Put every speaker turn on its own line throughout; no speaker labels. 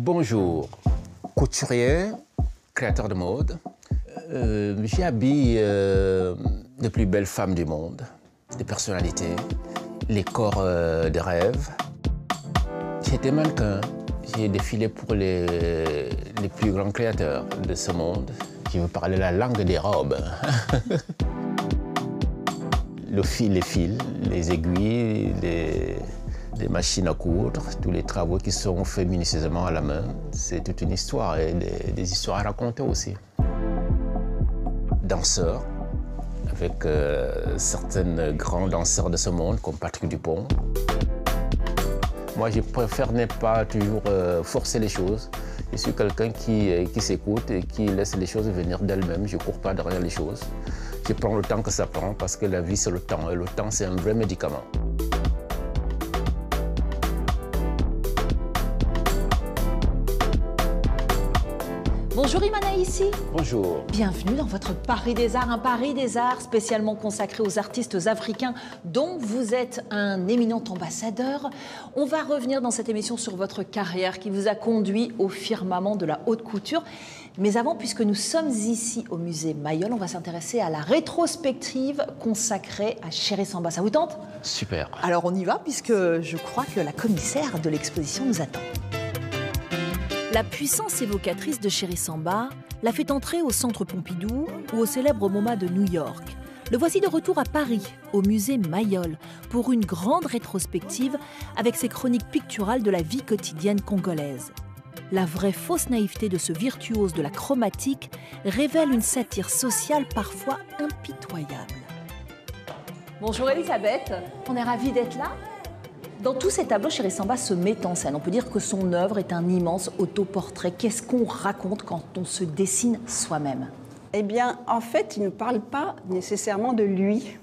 Bonjour, couturier, créateur de mode. J'habille les plus belles femmes du monde, des personnalités, les corps de rêve. J'étais mannequin, j'ai défilé pour les plus grands créateurs de ce monde. Je veux parler la langue des robes. Le fil, les fils, les aiguilles, les machines à coudre, tous les travaux qui sont faits minutieusement à la main. C'est toute une histoire et des histoires à raconter aussi. Danseur, avec certains grands danseurs de ce monde, comme Patrick Dupont. Moi, je préfère ne pas toujours forcer les choses. Je suis quelqu'un qui s'écoute et qui laisse les choses venir d'elles-mêmes. Je ne cours pas derrière les choses. Je prends le temps que ça prend parce que la vie, c'est le temps. Et le temps, c'est un vrai médicament.
Bonjour Imana ici.
Bonjour.
Bienvenue dans votre Paris des Arts, un Paris des Arts spécialement consacré aux artistes africains dont vous êtes un éminent ambassadeur. On va revenir dans cette émission sur votre carrière qui vous a conduit au firmament de la haute couture. Mais avant, puisque nous sommes ici au musée Mayol, on va s'intéresser à la rétrospective consacrée à Chéri Samba. Ça vous tente?
Super.
Alors on y va puisque je crois que la commissaire de l'exposition nous attend.
La puissance évocatrice de Chéri Samba l'a fait entrer au Centre Pompidou ou au célèbre MoMA de New York. Le voici de retour à Paris, au musée Mayol, pour une grande rétrospective avec ses chroniques picturales de la vie quotidienne congolaise. La vraie fausse naïveté de ce virtuose de la chromatique révèle une satire sociale parfois impitoyable.
Bonjour Elisabeth, on est ravis d'être là. Dans tous ces tableaux, Chéri Samba se met en scène. On peut dire que son œuvre est un immense autoportrait. Qu'est-ce qu'on raconte quand on se dessine soi-même?
Eh bien, en fait, il ne parle pas nécessairement de lui.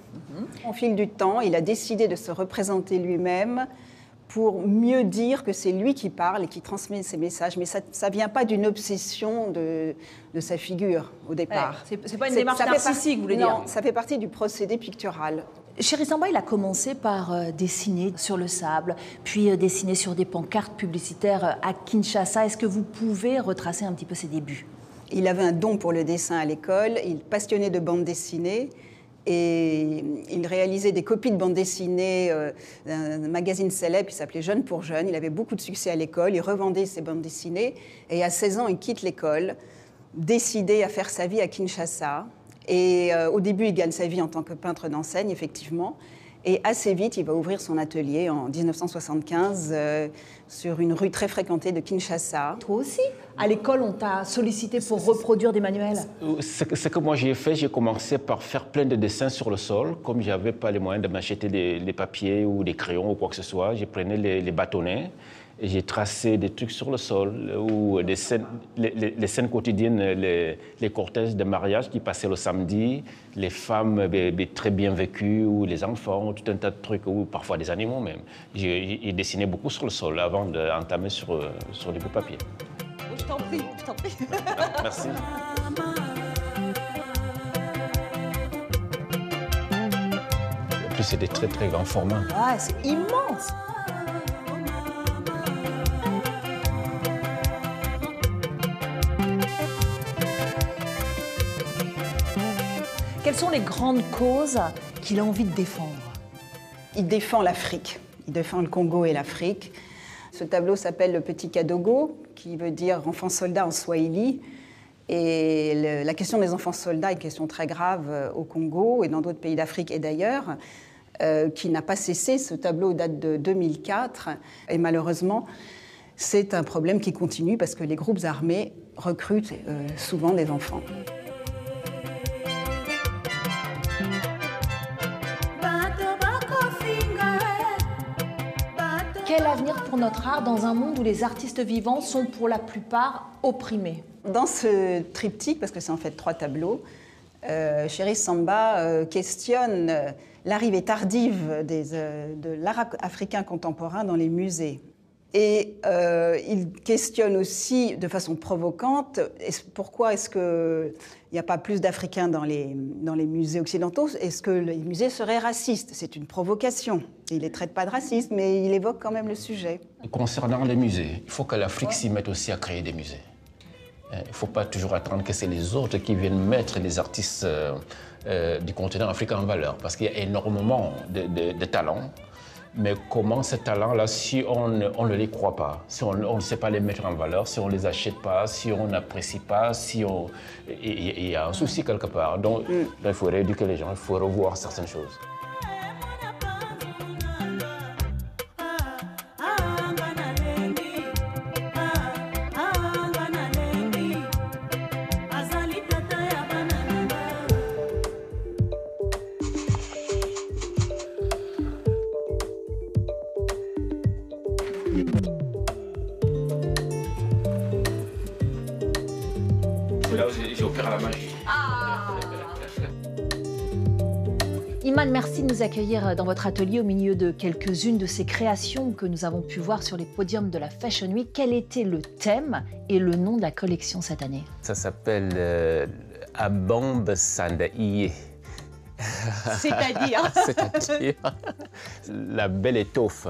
Au fil du temps, il a décidé de se représenter lui-même pour mieux dire que c'est lui qui parle et qui transmet ses messages. Mais ça ne vient pas d'une obsession de sa figure au départ.
Ouais, c'est pas une démarche narcissique, vous voulez dire?
Non, ça fait partie du procédé pictural.
Chéri Samba, il a commencé par dessiner sur le sable, puis dessiner sur des pancartes publicitaires à Kinshasa. Est-ce que vous pouvez retracer un petit peu ses débuts?
Il avait un don pour le dessin à l'école, il passionnait de bande dessinée et il réalisait des copies de bande dessinée d'un magazine célèbre qui s'appelait Jeune pour Jeune. Il avait beaucoup de succès à l'école, il revendait ses bandes dessinées et à 16 ans, il quitte l'école, décidé à faire sa vie à Kinshasa. Et au début, il gagne sa vie en tant que peintre d'enseigne, effectivement. Et assez vite, il va ouvrir son atelier en 1975 sur une rue très fréquentée de Kinshasa.
Toi aussi, à l'école, on t'a sollicité pour reproduire des manuels?
Ce que moi j'ai fait, j'ai commencé par faire plein de dessins sur le sol. Comme je n'avais pas les moyens de m'acheter des papiers ou des crayons ou quoi que ce soit, je prenais les bâtonnets. Et j'ai tracé des trucs sur le sol, ou les scènes quotidiennes, les cortèges de mariage qui passaient le samedi, les femmes très bien vécues, ou les enfants, tout un tas de trucs, ou parfois des animaux même. J'ai dessiné beaucoup sur le sol avant d'entamer sur du papier.
Je t'en prie, je t'en prie.
Merci. En plus, c'est des très très grands formats.
Ah, c'est immense. Quelles sont les grandes causes qu'il a envie de défendre?
Il défend l'Afrique, il défend le Congo et l'Afrique. Ce tableau s'appelle Le Petit Kadogo, qui veut dire enfant soldat en swahili. Et la question des enfants soldats est une question très grave au Congo et dans d'autres pays d'Afrique et d'ailleurs, qui n'a pas cessé. Ce tableau date de 2004 et malheureusement, c'est un problème qui continue parce que les groupes armés recrutent souvent des enfants.
Quel avenir pour notre art dans un monde où les artistes vivants sont pour la plupart opprimés?
Dans ce triptyque, parce que c'est en fait 3 tableaux, Chéri Samba questionne l'arrivée tardive de l'art africain contemporain dans les musées. Et il questionne aussi de façon provocante pourquoi est-ce qu'il n'y a pas plus d'Africains dans les musées occidentaux? Est-ce que les musées seraient racistes? C'est une provocation. Il ne les traite pas de racistes, mais il évoque quand même le sujet.
Concernant les musées, il faut que l'Afrique s'y mette aussi à créer des musées. Il ne faut pas toujours attendre que c'est les autres qui viennent mettre les artistes du continent africain en valeur, parce qu'il y a énormément de talents. Mais comment ces talents-là, si on ne les croit pas, si on ne sait pas les mettre en valeur, si on ne les achète pas, si on n'apprécie pas, il y a un souci quelque part. Donc, il faut rééduquer les gens, il faut revoir certaines choses. Là où j'opère la magie.
Iman, merci de nous accueillir dans votre atelier au milieu de quelques-unes de ces créations que nous avons pu voir sur les podiums de la Fashion Week. Quel était le thème et le nom de la collection cette année?
Ça s'appelle Abombe Sandaïe.
C'est-à-dire
C'est-à-dire la belle étoffe.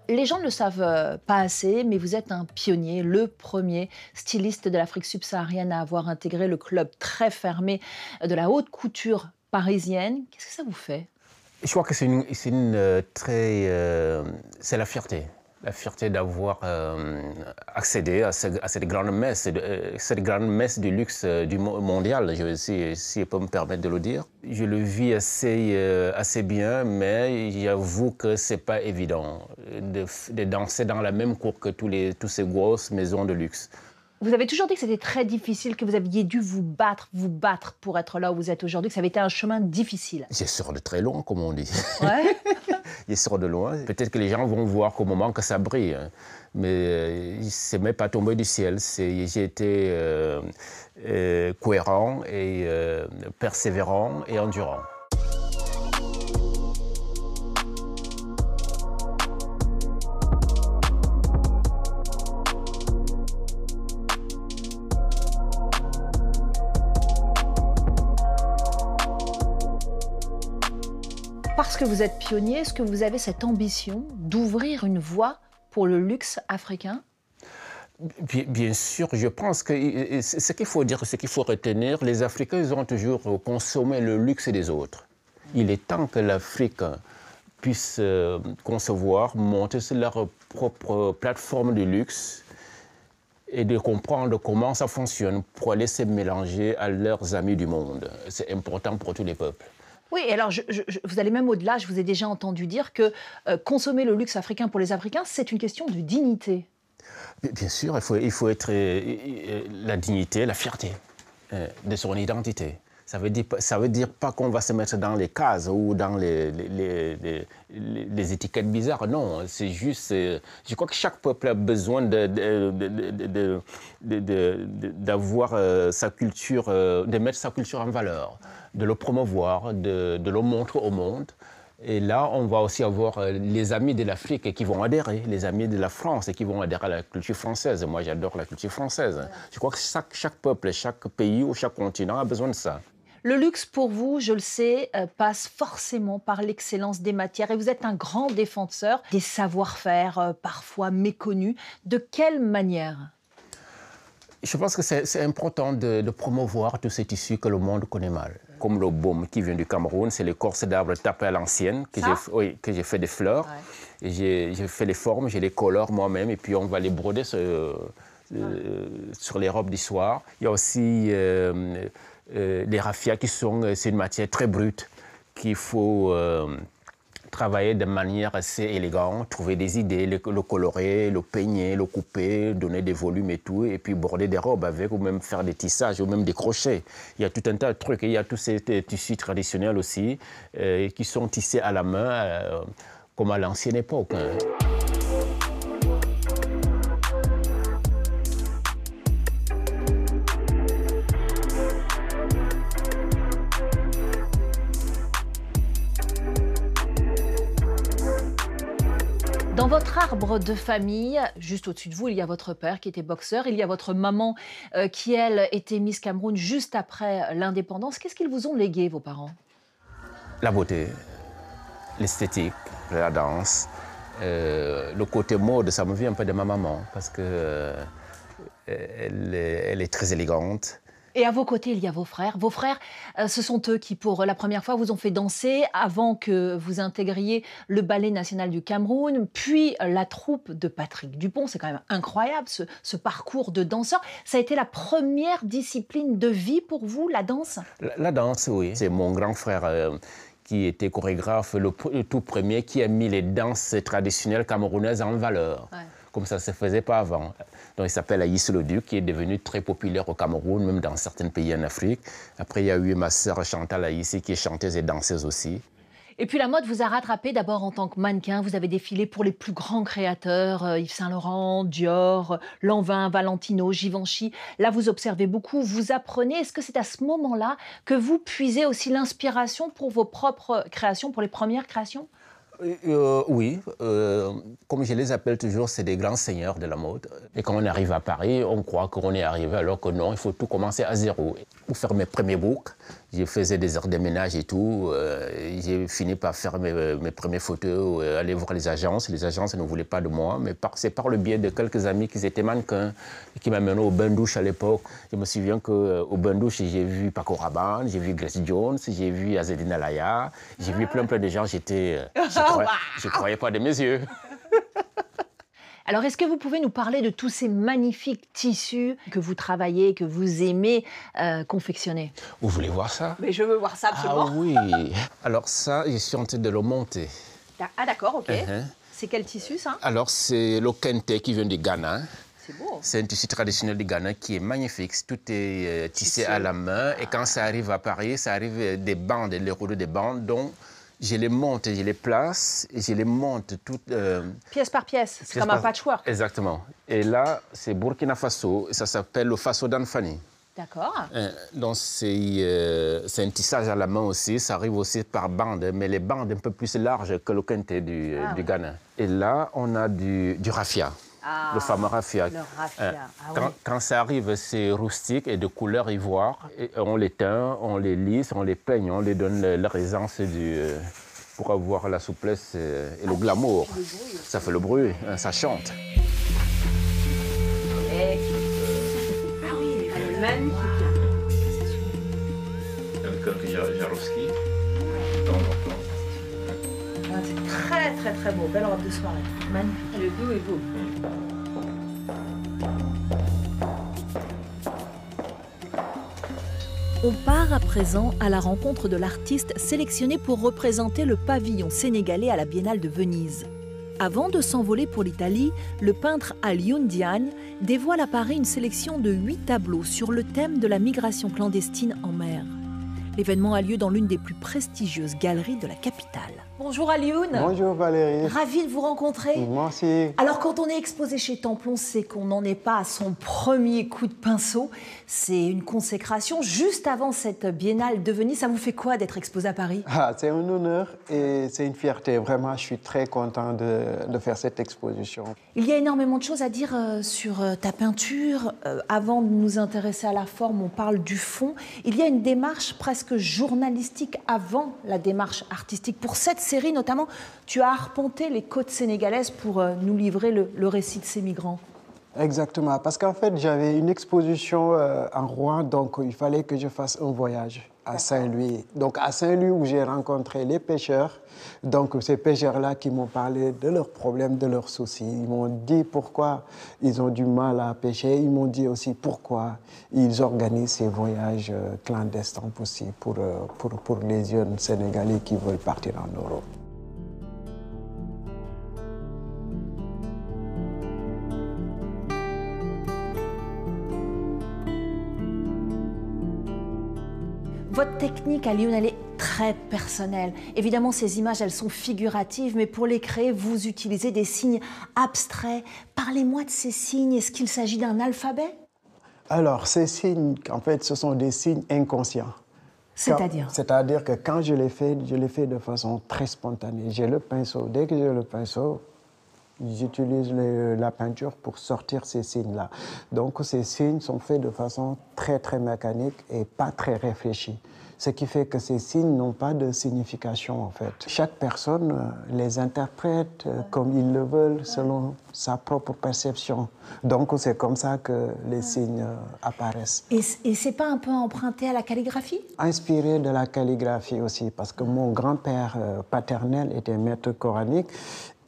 Les gens ne le savent pas assez, mais vous êtes un pionnier, le premier styliste de l'Afrique subsaharienne à avoir intégré le club très fermé de la haute couture parisienne. Qu'est-ce que ça vous fait?
Je crois que c'est la fierté. La fierté d'avoir accédé à cette grande messe du luxe du mondial, si je peux me permettre de le dire. Je le vis assez bien, mais j'avoue que ce n'est pas évident de danser dans la même cour que toutes ces grosses maisons de luxe.
Vous avez toujours dit que c'était très difficile, que vous aviez dû vous battre pour être là où vous êtes aujourd'hui, que ça avait été un chemin difficile.
J'ai sorti de très loin, comme on dit.
Ouais.
J'ai sorti de loin. Peut-être que les gens vont voir qu'au moment que ça brille, hein. Mais ce n'est même pas tombé du ciel. J'ai été cohérent et persévérant et endurant.
Parce que vous êtes pionnier, est-ce que vous avez cette ambition d'ouvrir une voie pour le luxe africain?
Bien sûr, je pense que ce qu'il faut dire, ce qu'il faut retenir, les Africains, ils ont toujours consommé le luxe des autres. Il est temps que l'Afrique puisse concevoir, monter sur leur propre plateforme de luxe et de comprendre comment ça fonctionne pour aller se mélanger à leurs amis du monde. C'est important pour tous les peuples.
Oui, et alors vous allez même au-delà, je vous ai déjà entendu dire que consommer le luxe africain pour les Africains, c'est une question de dignité.
Bien sûr, il faut être la dignité, la fierté de son identité. Ça veut dire pas qu'on va se mettre dans les cases ou dans les étiquettes bizarres. Non, c'est juste... je crois que chaque peuple a besoin d'avoir sa culture, de mettre sa culture en valeur, de le promouvoir, de le montrer au monde. Et là, on va aussi avoir les amis de l'Afrique qui vont adhérer, les amis de la France qui vont adhérer à la culture française. Moi, j'adore la culture française. Je crois que chaque peuple, chaque pays ou chaque continent a besoin de ça.
Le luxe, pour vous, je le sais, passe forcément par l'excellence des matières. Et vous êtes un grand défenseur des savoir-faire parfois méconnus. De quelle manière?
Je pense que c'est important de promouvoir tous ces tissus que le monde connaît mal. Comme le baume qui vient du Cameroun, c'est l'écorce d'arbre tapée à l'ancienne, que j'ai fait des fleurs. Ouais. J'ai fait les formes, je les colore moi-même, et puis on va les broder sur les robes du soir. Il y a aussi les raffias c'est une matière très brute qu'il faut travailler de manière assez élégante, trouver des idées, le colorer, le peigner, le couper, donner des volumes et tout, et puis border des robes avec, ou même faire des tissages, ou même des crochets. Il y a tout un tas de trucs. Et il y a tous ces tissus traditionnels aussi, qui sont tissés à la main, comme à l'ancienne époque. Hein.
Dans votre arbre de famille, juste au-dessus de vous, il y a votre père qui était boxeur, il y a votre maman qui, elle, était Miss Cameroun juste après l'indépendance. Qu'est-ce qu'ils vous ont légué, vos parents?
La beauté, l'esthétique, la danse, le côté mode, ça me vient un peu de ma maman parce que elle est très élégante.
Et à vos côtés, il y a vos frères. Vos frères, ce sont eux qui, pour la première fois, vous ont fait danser avant que vous intégriez le Ballet national du Cameroun, puis la troupe de Patrick Dupont. C'est quand même incroyable, ce parcours de danseur. Ça a été la première discipline de vie pour vous, la danse?
La danse, oui. C'est mon grand frère qui était chorégraphe, le tout premier, qui a mis les danses traditionnelles camerounaises en valeur. Ouais. Comme ça ne se faisait pas avant. Donc, il s'appelle Aïs Le Duc, qui est devenu très populaire au Cameroun, même dans certains pays en Afrique. Après, il y a eu ma sœur Chantal Aïs, qui est chanteuse et danseuse aussi.
Et puis la mode vous a rattrapé d'abord en tant que mannequin. Vous avez défilé pour les plus grands créateurs, Yves Saint Laurent, Dior, Lanvin, Valentino, Givenchy. Là, vous observez beaucoup, vous apprenez. Est-ce que c'est à ce moment-là que vous puisez aussi l'inspiration pour vos propres créations, pour les premières créations?
Oui, comme je les appelle toujours, c'est des grands seigneurs de la mode. Et quand on arrive à Paris, on croit qu'on est arrivé, alors que non, il faut tout commencer à zéro. Pour faire mes premiers books, je faisais des heures de ménage et tout. J'ai fini par faire mes premières photos, aller voir les agences. Les agences ne voulaient pas de moi, mais c'est par le biais de quelques amis qui étaient mannequins, qui m'amenaient au bain-douche à l'époque. Je me souviens qu'au bain-douche, j'ai vu Paco Rabanne, j'ai vu Grace Jones, j'ai vu Azedine Alaya, j'ai vu plein de gens. Je ne croyais pas de mes yeux.
Alors, est-ce que vous pouvez nous parler de tous ces magnifiques tissus que vous travaillez, que vous aimez confectionner?
Vous voulez voir ça?
Mais je veux voir ça absolument.
Ah oui. Alors ça, je suis en train de le monter.
Ah d'accord, ok. C'est quel tissu, ça?
Alors, c'est le kente qui vient du Ghana.
C'est beau.
C'est un tissu traditionnel du Ghana qui est magnifique. Tout est tissé à la main. Et quand ça arrive à Paris, ça arrive des bandes, les rouleaux des bandes. Donc, je les monte, je les place, et je les monte toutes...
pièce par pièce, c'est comme un patchwork.
Exactement. Et là, c'est Burkina Faso, et ça s'appelle le Faso d'Anfani.
D'accord.
Donc, c'est un tissage à la main aussi, ça arrive aussi par bande, mais les bandes un peu plus larges que le kente du Ghana. Et là, on a du raffia. Le fameux raffia.
Le raffia.
Quand ça arrive, c'est rustique et de couleur ivoire. Et on les teint, on les lisse, on les peigne, on les donne leur aisance pour avoir la souplesse et le glamour. Ça fait le bruit, ça chante.
Ah oui, elle est magnifique.
Avec Jarovski.
C'est très très très beau, belle robe de soirée, magnifique. Le goût est beau.
On part à présent à la rencontre de l'artiste sélectionné pour représenter le pavillon sénégalais à la Biennale de Venise. Avant de s'envoler pour l'Italie, le peintre Alioune Diagne dévoile à Paris une sélection de 8 tableaux sur le thème de la migration clandestine en mer. L'événement a lieu dans l'une des plus prestigieuses galeries de la capitale.
Bonjour Alioune.
Bonjour Valérie.
Ravie de vous rencontrer.
Moi aussi.
Alors quand on est exposé chez Templon, c'est qu'on n'en est pas à son premier coup de pinceau. C'est une consécration juste avant cette Biennale de Venise. Ça vous fait quoi d'être exposé à Paris?
C'est un honneur et c'est une fierté. Vraiment, je suis très content de faire cette exposition.
Il y a énormément de choses à dire sur ta peinture. Avant de nous intéresser à la forme, on parle du fond. Il y a une démarche presque journalistique avant la démarche artistique. Pour cette série notamment, tu as arpenté les côtes sénégalaises pour nous livrer le récit de ces migrants.
Exactement, parce qu'en fait, j'avais une exposition en Rouen, donc il fallait que je fasse un voyage à Saint-Louis. Donc à Saint-Louis où j'ai rencontré les pêcheurs, donc ces pêcheurs-là qui m'ont parlé de leurs problèmes, de leurs soucis. Ils m'ont dit pourquoi ils ont du mal à pêcher. Ils m'ont dit aussi pourquoi ils organisent ces voyages clandestins aussi pour les jeunes Sénégalais qui veulent partir en Europe.
Votre technique, Alioune, elle est très personnelle. Évidemment, ces images, elles sont figuratives, mais pour les créer, vous utilisez des signes abstraits. Parlez-moi de ces signes. Est-ce qu'il s'agit d'un alphabet?
Alors, ces signes, en fait, ce sont des signes inconscients.
C'est-à-dire?
C'est-à-dire que quand je les fais de façon très spontanée. J'ai le pinceau. Dès que j'ai le pinceau, j'utilise la peinture pour sortir ces signes-là. Donc ces signes sont faits de façon très très mécanique et pas très réfléchie. Ce qui fait que ces signes n'ont pas de signification en fait. Chaque personne les interprète comme ils le veulent selon sa propre perception. Donc c'est comme ça que les signes apparaissent.
Et c'est pas un peu emprunté à la calligraphie?
Inspiré de la calligraphie aussi, parce que mon grand-père paternel était maître coranique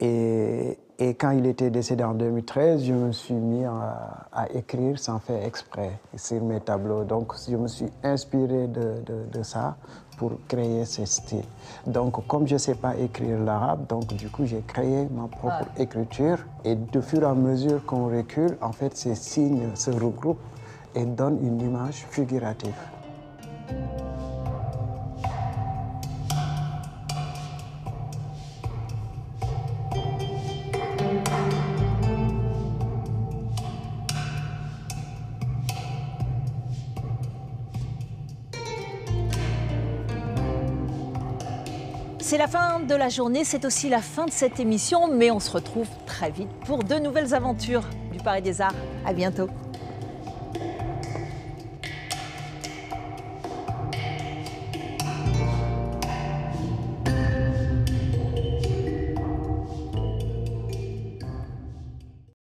et quand il était décédé en 2013, je me suis mis à écrire sans faire exprès sur mes tableaux. Donc, je me suis inspiré de ça pour créer ce style. Donc, comme je ne sais pas écrire l'arabe, donc du coup, j'ai créé ma propre écriture. Et de fur et à mesure qu'on recule, en fait, ces signes se regroupent et donnent une image figurative.
C'est la fin de la journée, c'est aussi la fin de cette émission, mais on se retrouve très vite pour de nouvelles aventures du Paris des Arts. À bientôt.